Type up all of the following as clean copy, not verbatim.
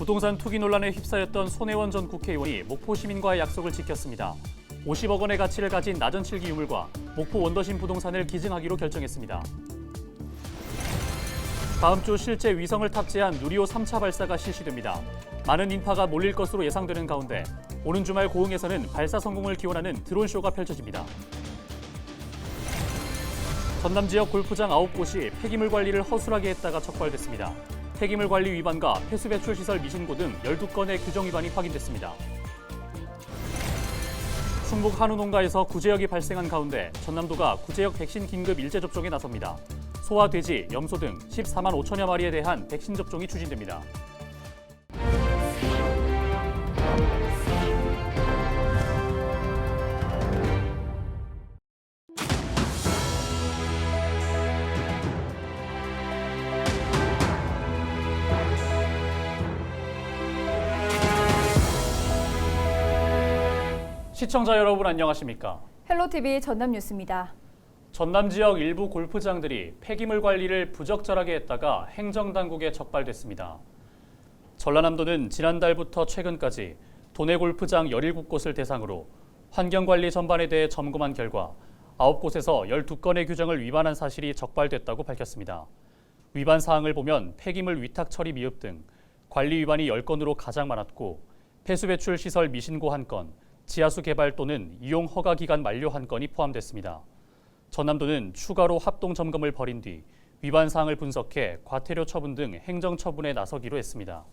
부동산 투기 논란에 휩싸였던 손혜원 전 국회의원이 목포 시민과의 약속을 지켰습니다. 50억 원의 가치를 가진 나전칠기 유물과 목포 원더신 부동산을 기증하기로 결정했습니다. 다음 주 실제 위성을 탑재한 누리호 3차 발사가 실시됩니다. 많은 인파가 몰릴 것으로 예상되는 가운데 오는 주말 고흥에서는 발사 성공을 기원하는 드론쇼가 펼쳐집니다. 전남 지역 골프장 9곳이 폐기물 관리를 허술하게 했다가 적발됐습니다. 폐기물 관리 위반과 폐수 배출 시설 미신고 등 12건의 규정 위반이 확인됐습니다. 충북 한우 농가에서 구제역이 발생한 가운데 전남도가 구제역 백신 긴급 일제 접종에 나섭니다. 소와 돼지, 염소 등 14만 5천여 마리에 대한 백신 접종이 추진됩니다. 시청자 여러분 안녕하십니까? 헬로티비 전남 뉴스입니다. 전남 지역 일부 골프장들이 폐기물 관리를 부적절하게 했다가 행정당국에 적발됐습니다. 전라남도는 지난달부터 최근까지 도내 골프장 17곳을 대상으로 환경관리 전반에 대해 점검한 결과 9곳에서 12건의 규정을 위반한 사실이 적발됐다고 밝혔습니다. 위반 사항을 보면 폐기물 위탁 처리 미흡 등 관리 위반이 10건으로 가장 많았고 폐수 배출 시설 미신고 1건, 지하수 개발 또는 이용 허가 기간 만료 1건이 포함됐습니다. 전남도는 추가로 합동 점검을 벌인 뒤 위반 사항을 분석해 과태료 처분 등 행정 처분에 나서기로 했습니다.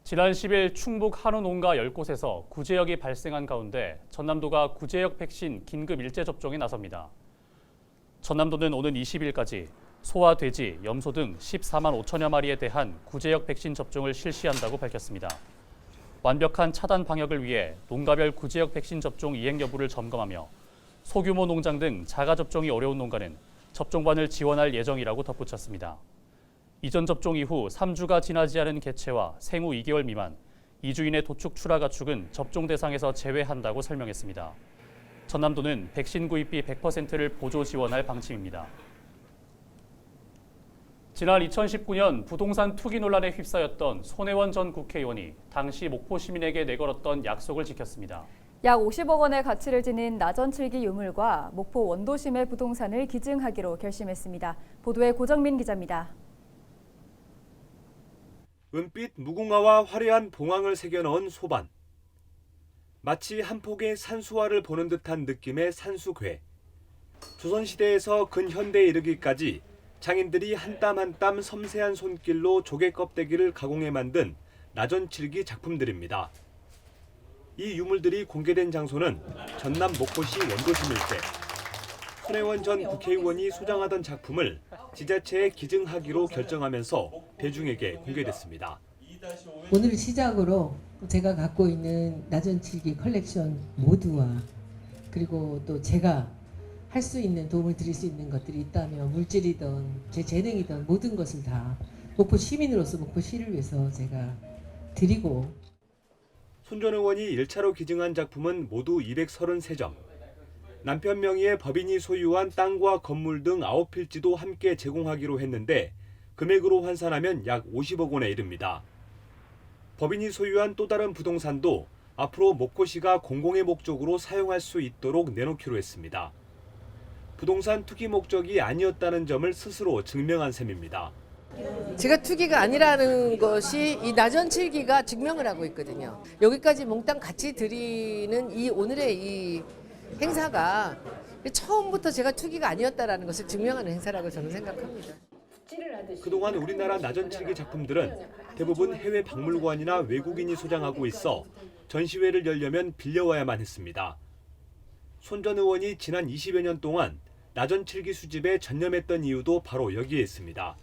지난 10일 충북 한우 농가 10곳에서 구제역이 발생한 가운데 전남도가 구제역 백신 긴급 일제 접종에 나섭니다. 전남도는 오는 20일까지 소와 돼지, 염소 등 14만 5천여 마리에 대한 구제역 백신 접종을 실시한다고 밝혔습니다. 완벽한 차단 방역을 위해 농가별 구제역 백신 접종 이행 여부를 점검하며 소규모 농장 등 자가 접종이 어려운 농가는 접종반을 지원할 예정이라고 덧붙였습니다. 이전 접종 이후 3주가 지나지 않은 개체와 생후 2개월 미만, 2주 이내 도축 출하 가축은 접종 대상에서 제외한다고 설명했습니다. 전남도는 백신 구입비 100%를 보조 지원할 방침입니다. 지난 2019년 부동산 투기 논란에 휩싸였던 손혜원 전 국회의원이 당시 목포 시민에게 내걸었던 약속을 지켰습니다. 약 50억 원의 가치를 지닌 나전칠기 유물과 목포 원도심의 부동산을 기증하기로 결심했습니다. 보도에 고정민 기자입니다. 은빛 무궁화와 화려한 봉황을 새겨넣은 소반. 마치 한 폭의 산수화를 보는 듯한 느낌의 산수괴. 조선시대에서 근현대에 이르기까지 장인들이 한 땀 한 땀 섬세한 손길로 조개 껍데기를 가공해 만든 나전칠기 작품들입니다. 이 유물들이 공개된 장소는 전남 목포시 원도심일대. 손혜원 전 국회의원이 소장하던 작품을 지자체에 기증하기로 결정하면서 대중에게 공개됐습니다. 오늘 시작으로 제가 갖고 있는 나전칠기 컬렉션 모두와 그리고 또 제가 할 수 있는 도움을 드릴 수 있는 것들이 있다면 물질이든 제 재능이든 모든 것을 다 목포 시민으로서 목포시를 위해서 제가 드리고. 손 전 의원이 1차로 기증한 작품은 모두 233점. 남편 명의의 법인이 소유한 땅과 건물 등 9필지도 함께 제공하기로 했는데 금액으로 환산하면 약 50억 원에 이릅니다. 법인이 소유한 또 다른 부동산도 앞으로 목포시가 공공의 목적으로 사용할 수 있도록 내놓기로 했습니다. 부동산 투기 목적이 아니었다는 점을 스스로 증명한 셈입니다. 제가 투기가 아니라는 것이 이 나전칠기가 증명을 하고 있거든요. 여기까지 몽땅 같이 드리는 이 오늘의 이 행사가 처음부터 제가 투기가 아니었다는 것을 증명하는 행사라고 저는 생각합니다. 그동안 우리나라 나전칠기 작품들은 대부분 해외 박물관이나 외국인이 소장하고 있어 전시회를 열려면 빌려와야만 했습니다. 손 전 의원이 지난 20여 년 동안 나전칠기 수집에 전념했던 이유도 바로 여기에 있습니다.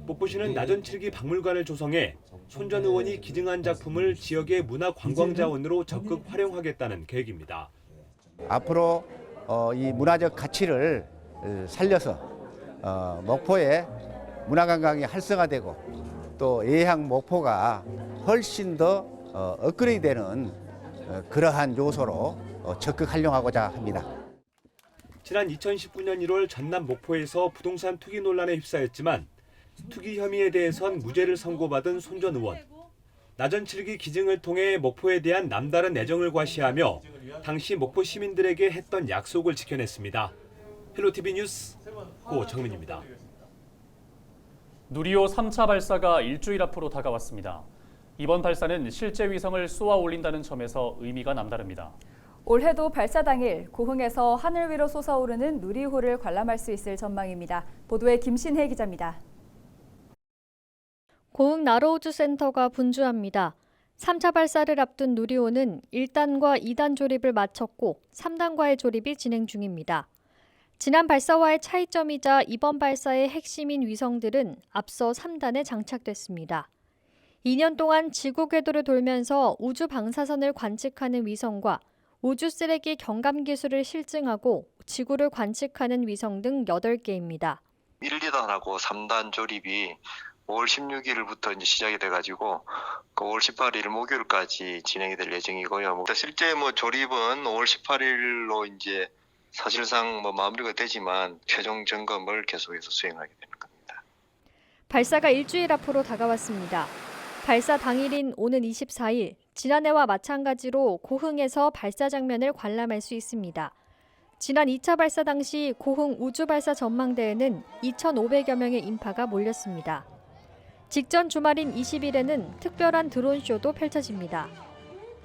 목포시는 나전칠기 박물관을 조성해 손 전 의원이 기증한 작품을 지역의 문화 관광 자원으로 적극 활용하겠다는 계획입니다. 앞으로 이 문화적 가치를 살려서 목포의 문화관광이 활성화되고 또 예향 목포가 훨씬 더 업그레이드되는 그러한 요소로 적극 활용하고자 합니다. 지난 2019년 1월 전남 목포에서 부동산 투기 논란에 휩싸였지만 투기 혐의에 대해선 무죄를 선고받은 손 전 의원. 나전칠기 기증을 통해 목포에 대한 남다른 애정을 과시하며 당시 목포 시민들에게 했던 약속을 지켜냈습니다. 헬로티비 뉴스 고정민입니다. 누리호 3차 발사가 일주일 앞으로 다가왔습니다. 이번 발사는 실제 위성을 쏘아 올린다는 점에서 의미가 남다릅니다. 올해도 발사 당일 고흥에서 하늘 위로 솟아오르는 누리호를 관람할 수 있을 전망입니다. 보도에 김신혜 기자입니다. 고흥 나로우주센터가 분주합니다. 3차 발사를 앞둔 누리호는 1단과 2단 조립을 마쳤고 3단과의 조립이 진행 중입니다. 지난 발사와의 차이점이자 이번 발사의 핵심인 위성들은 앞서 3단에 장착됐습니다. 2년 동안 지구 궤도를 돌면서 우주 방사선을 관측하는 위성과 우주 쓰레기 경감 기술을 실증하고 지구를 관측하는 위성 등 8개입니다. 1, 2단하고 3단 조립이 5월 16일부터 이제 시작이 돼가지고 5월 18일 목요일까지 진행이 될 예정이고요. 실제 조립은 5월 18일로 이제 사실상 마무리가 되지만 최종 점검을 계속해서 수행하게 되는 겁니다. 발사가 일주일 앞으로 다가왔습니다. 발사 당일인 오는 24일, 지난해와 마찬가지로 고흥에서 발사 장면을 관람할 수 있습니다. 지난 2차 발사 당시 고흥 우주발사 전망대에는 2,500여 명의 인파가 몰렸습니다. 직전 주말인 20일에는 특별한 드론쇼도 펼쳐집니다.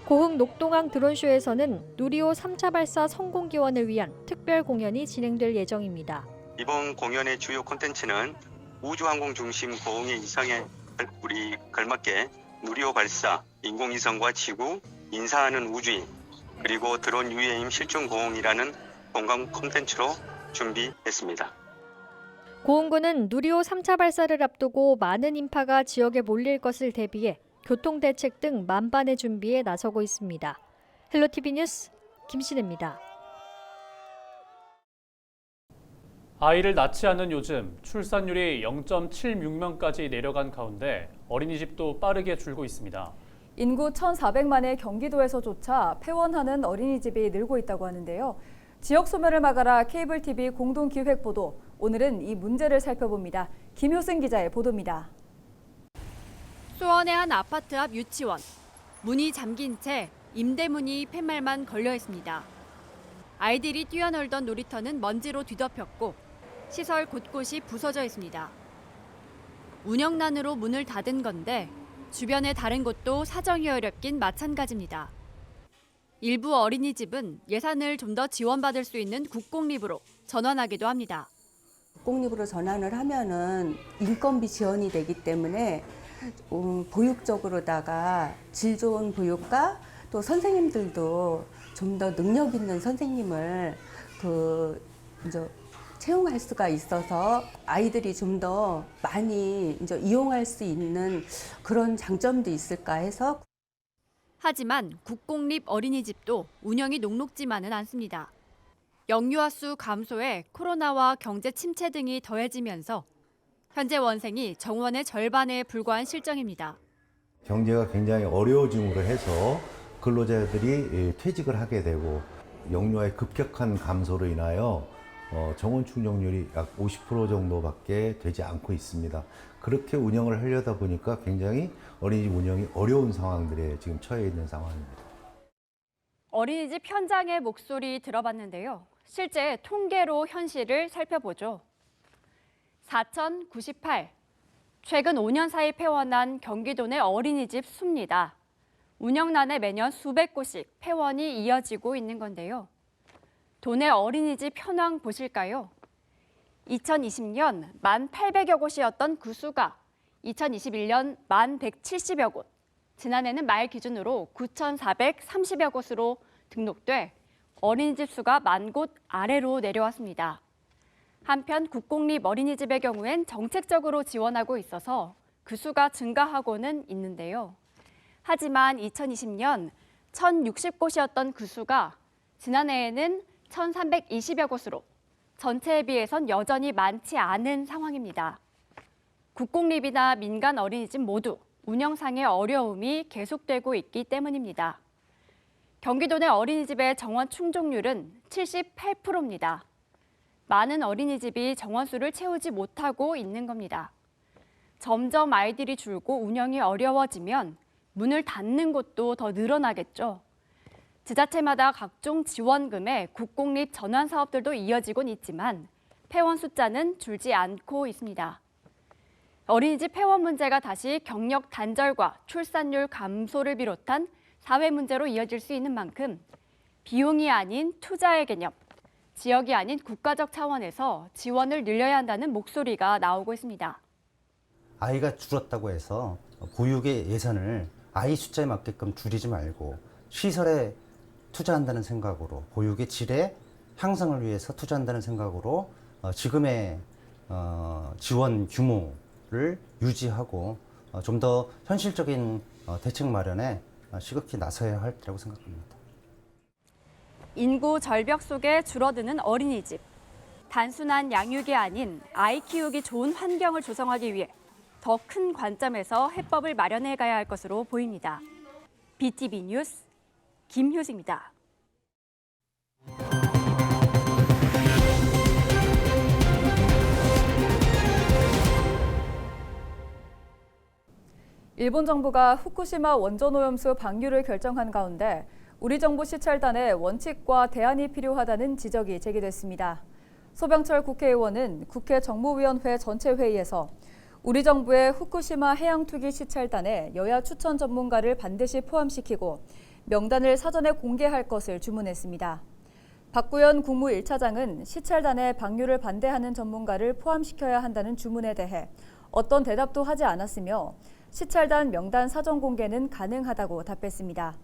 고흥 녹동항 드론쇼에서는 누리호 3차 발사 성공 기원을 위한 특별 공연이 진행될 예정입니다. 이번 공연의 주요 콘텐츠는 우주항공 중심 고흥의 이상에 우리 걸맞게 누리호 발사, 인공위성과 지구, 인사하는 우주인, 그리고 드론 UAM 실종 고흥이라는 공감 콘텐츠로 준비했습니다. 고흥군은 누리호 3차 발사를 앞두고 많은 인파가 지역에 몰릴 것을 대비해 교통대책 등 만반의 준비에 나서고 있습니다. 헬로티비 뉴스 김신혜입니다. 아이를 낳지 않는 요즘 출산율이 0.76명까지 내려간 가운데 어린이집도 빠르게 줄고 있습니다. 인구 1,400만의 경기도에서조차 폐원하는 어린이집이 늘고 있다고 하는데요. 지역 소멸을 막아라 케이블TV 공동기획보도. 오늘은 이 문제를 살펴봅니다. 김효승 기자의 보도입니다. 수원의 한 아파트 앞 유치원. 문이 잠긴 채 임대문이 팻말만 걸려 있습니다. 아이들이 뛰어놀던 놀이터는 먼지로 뒤덮였고 시설 곳곳이 부서져 있습니다. 운영난으로 문을 닫은 건데 주변의 다른 곳도 사정이 어렵긴 마찬가지입니다. 일부 어린이집은 예산을 좀 더 지원받을 수 있는 국공립으로 전환하기도 합니다. 국공립으로 전환을 하면은 인건비 지원이 되기 때문에 보육적으로다가 질 좋은 보육과 또 선생님들도 좀 더 능력 있는 선생님을 이제 채용할 수가 있어서 아이들이 좀 더 많이 이제 이용할 수 있는 그런 장점도 있을까 해서. 하지만 국공립 어린이집도 운영이 녹록지만은 않습니다. 영유아 수 감소에 코로나와 경제 침체 등이 더해지면서 현재 원생이 정원의 절반에 불과한 실정입니다. 경제가 굉장히 어려워짐으로 해서 근로자들이 퇴직을 하게 되고 영유아의 급격한 감소로 인하여 정원 충족률이 약 50% 정도밖에 되지 않고 있습니다. 그렇게 운영을 하려다 보니까 굉장히 어린이집 운영이 어려운 상황들에 지금 처해 있는 상황입니다. 어린이집 현장의 목소리 들어봤는데요. 실제 통계로 현실을 살펴보죠. 4,098. 최근 5년 사이 폐원한 경기도 내 어린이집 수입니다. 운영난에 매년 수백 곳씩 폐원이 이어지고 있는 건데요. 도내 어린이집 현황 보실까요? 2020년 1,800여 곳이었던 그 수가 2021년 1,170여 곳, 지난해는 말 기준으로 9,430여 곳으로 등록돼 어린이집 수가 10,000곳 아래로 내려왔습니다. 한편 국공립 어린이집의 경우엔 정책적으로 지원하고 있어서 그 수가 증가하고는 있는데요. 하지만 2020년 1,060곳이었던 그 수가 지난해에는 1,320여 곳으로 전체에 비해선 여전히 많지 않은 상황입니다. 국공립이나 민간 어린이집 모두 운영상의 어려움이 계속되고 있기 때문입니다. 경기도 내 어린이집의 정원 충족률은 78%입니다. 많은 어린이집이 정원 수를 채우지 못하고 있는 겁니다. 점점 아이들이 줄고 운영이 어려워지면 문을 닫는 곳도 더 늘어나겠죠. 지자체마다 각종 지원금의 국공립 전환 사업들도 이어지곤 있지만 폐원 숫자는 줄지 않고 있습니다. 어린이집 폐원 문제가 다시 경력 단절과 출산율 감소를 비롯한 사회 문제로 이어질 수 있는 만큼 비용이 아닌 투자의 개념, 지역이 아닌 국가적 차원에서 지원을 늘려야 한다는 목소리가 나오고 있습니다. 아이가 줄었다고 해서 보육의 예산을 아이 숫자에 맞게끔 줄이지 말고 시설에 투자한다는 생각으로, 보육의 질의 향상을 위해서 투자한다는 생각으로 지금의 지원 규모를 유지하고 좀 더 현실적인 대책 마련에 시급히 나서야 할 때라고 생각합니다. 인구 절벽 속에 줄어드는 어린이집. 단순한 양육이 아닌 아이 키우기 좋은 환경을 조성하기 위해 더 큰 관점에서 해법을 마련해 가야 할 것으로 보입니다. BTV 뉴스 김효수입니다. 일본 정부가 후쿠시마 원전오염수 방류를 결정한 가운데 우리 정부 시찰단의 원칙과 대안이 필요하다는 지적이 제기됐습니다. 소병철 국회의원은 국회 정무위원회 전체 회의에서 우리 정부의 후쿠시마 해양투기 시찰단에 여야 추천 전문가를 반드시 포함시키고 명단을 사전에 공개할 것을 주문했습니다. 박구현 국무 1차장은 시찰단에 방류를 반대하는 전문가를 포함시켜야 한다는 주문에 대해 어떤 대답도 하지 않았으며 시찰단 명단 사전 공개는 가능하다고 답했습니다.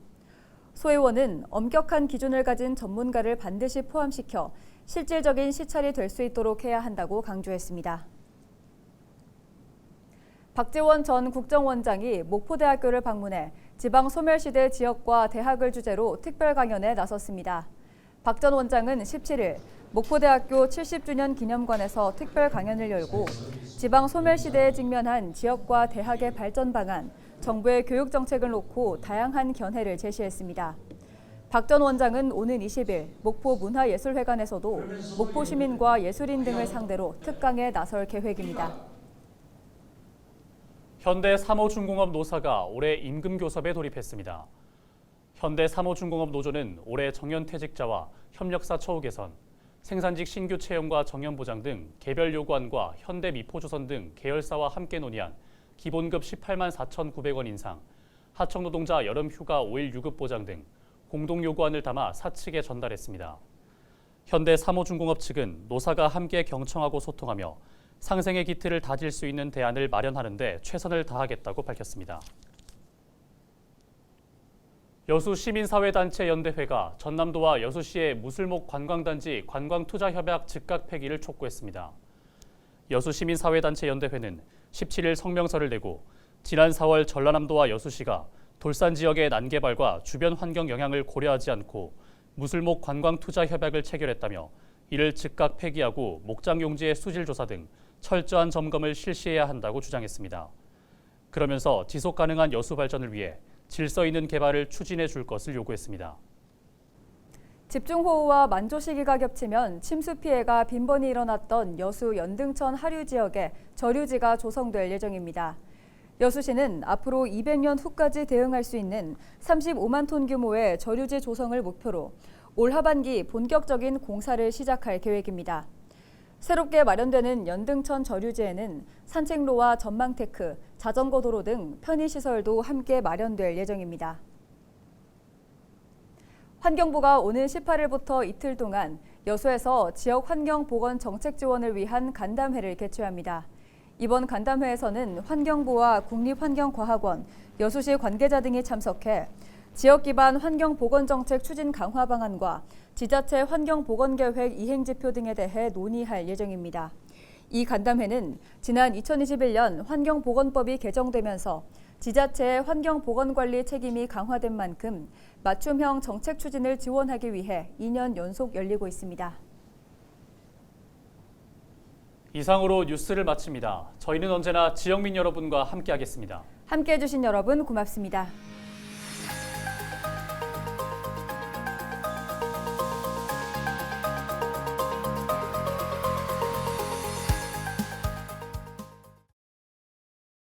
소 의원은 엄격한 기준을 가진 전문가를 반드시 포함시켜 실질적인 시찰이 될 수 있도록 해야 한다고 강조했습니다. 박지원 전 국정원장이 목포대학교를 방문해 지방 소멸시대 지역과 대학을 주제로 특별 강연에 나섰습니다. 박 전 원장은 17일 목포대학교 70주년 기념관에서 특별 강연을 열고 지방 소멸시대에 직면한 지역과 대학의 발전 방안, 정부의 교육 정책을 놓고 다양한 견해를 제시했습니다. 박 전 원장은 오는 20일 목포 문화예술회관에서도 목포 시민과 예술인 등을 상대로 특강에 나설 계획입니다. 현대 삼호중공업 노사가 올해 임금교섭에 돌입했습니다. 현대 삼호중공업 노조는 올해 정년퇴직자와 협력사 처우 개선, 생산직 신규 채용과 정년 보장 등 개별 요구안과 현대미포조선 등 계열사와 함께 논의한 기본급 18만 4,900원 인상, 하청 노동자 여름 휴가 5일 유급 보장 등 공동 요구안을 담아 사측에 전달했습니다. 현대 삼호중공업 측은 노사가 함께 경청하고 소통하며 상생의 기틀을 다질 수 있는 대안을 마련하는 데 최선을 다하겠다고 밝혔습니다. 여수 시민사회단체 연대회가 전남도와 여수시의 무술목 관광단지 관광투자협약 즉각 폐기를 촉구했습니다. 여수 시민사회단체 연대회는 17일 성명서를 내고 지난 4월 전라남도와 여수시가 돌산 지역의 난개발과 주변 환경 영향을 고려하지 않고 무술목 관광투자협약을 체결했다며 이를 즉각 폐기하고 목장 용지의 수질 조사 등 철저한 점검을 실시해야 한다고 주장했습니다. 그러면서 지속 가능한 여수 발전을 위해 질서 있는 개발을 추진해 줄 것을 요구했습니다. 집중호우와 만조 시기가 겹치면 침수 피해가 빈번히 일어났던 여수 연등천 하류 지역에 저류지가 조성될 예정입니다. 여수시는 앞으로 200년 후까지 대응할 수 있는 35만 톤 규모의 저류지 조성을 목표로 올 하반기 본격적인 공사를 시작할 계획입니다. 새롭게 마련되는 연등천 저류지에는 산책로와 전망테크, 자전거 도로 등 편의시설도 함께 마련될 예정입니다. 환경부가 오는 18일부터 이틀 동안 여수에서 지역 환경 보건 정책 지원을 위한 간담회를 개최합니다. 이번 간담회에서는 환경부와 국립환경과학원, 여수시 관계자 등이 참석해 지역 기반 환경 보건 정책 추진 강화 방안과 지자체 환경 보건 계획 이행 지표 등에 대해 논의할 예정입니다. 이 간담회는 지난 2021년 환경보건법이 개정되면서 지자체의 환경보건관리 책임이 강화된 만큼 맞춤형 정책 추진을 지원하기 위해 2년 연속 열리고 있습니다. 이상으로 뉴스를 마칩니다. 저희는 언제나 지역민 여러분과 함께하겠습니다. 함께해 주신 여러분 고맙습니다.